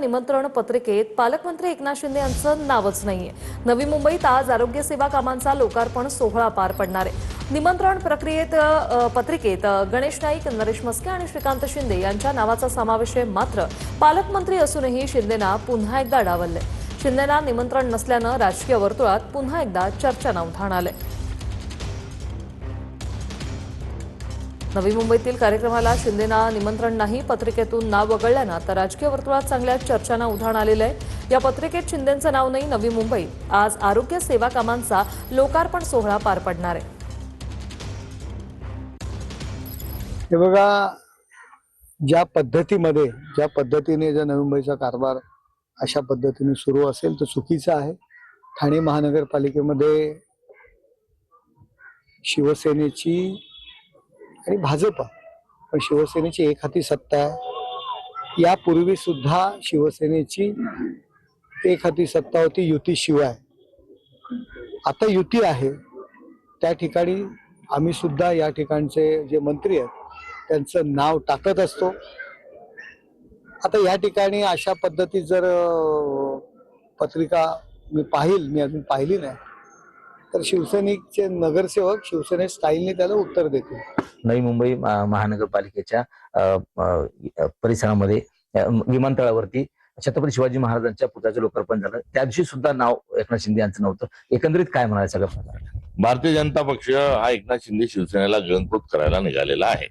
निमंत्रण पत्रिकेत पालकमंत्री एकनाथ शिंदे यांचं नावच नाहीये। नवी मुंबईत आज आरोग्य सेवा कामांचा लोकार्पण सोहळा पार पडणार आहे। निमंत्रण पत्रिकेत गणेश नाईक, नरेश मस्के आणि श्रीकांत शिंदे यांच्या नावाचा समावेश आहे। मात्र पालकमंत्री असूनही शिंदेना पुन्हा एकदा डावलले। शिंदेना निमंत्रण नसल्यानं राजकीय वर्तुळात पुन्हा एकदा चर्चांना उधाण आले। नवी मुंबईतील कार्यक्रमाला शिंदेना निमंत्रण नाही, पत्रिकेतून नाव वगळल्यानं तर राजकीय वर्तुळात चांगल्या चर्चांना उधाण आलेलं आहे। या पत्रिकेत शिंदेंचं नाव नाही। नवी मुंबईत आज आरोग्य सेवा कामांचा लोकार्पण सोहळा पार पडणार आहे। हे बघा, ज्या पद्धतीने जर नवी मुंबईचा कारभार अशा पद्धतीने सुरू असेल तर चुकीचं आहे। ठाणे महानगरपालिकेमध्ये शिवसेनेची आणि भाजप, पण शिवसेनेची एक हाती सत्ता आहे। यापूर्वी सुद्धा शिवसेनेची एक हाती सत्ता होती युतीशिवाय। आता युती आहे, त्या ठिकाणी आम्ही सुद्धा या ठिकाणचे जे मंत्री आहेत त्यांचं नाव टाकत असतो। आता या ठिकाणी अशा पद्धती जर पत्रिका मी अजून पाहिली नाही, तर शिवसैनिकचे नगरसेवक शिवसेने स्टाईलने त्याला उत्तर देतील। नवी मुंबई महानगरपालिकेच्या परिसरामध्ये विमानतळावरती छत्रपती शिवाजी महाराजांच्या पुतळ्याचं लोकार्पण झालं। त्या दिवशी सुद्धा नाव एकनाथ शिंदे यांचं नव्हतं। एकंदरीत काय म्हणायचं सगळं? भारतीय जनता पक्ष हा एकनाथ शिंदे शिवसेनेला गिळंकृत करायला निघालेला आहे।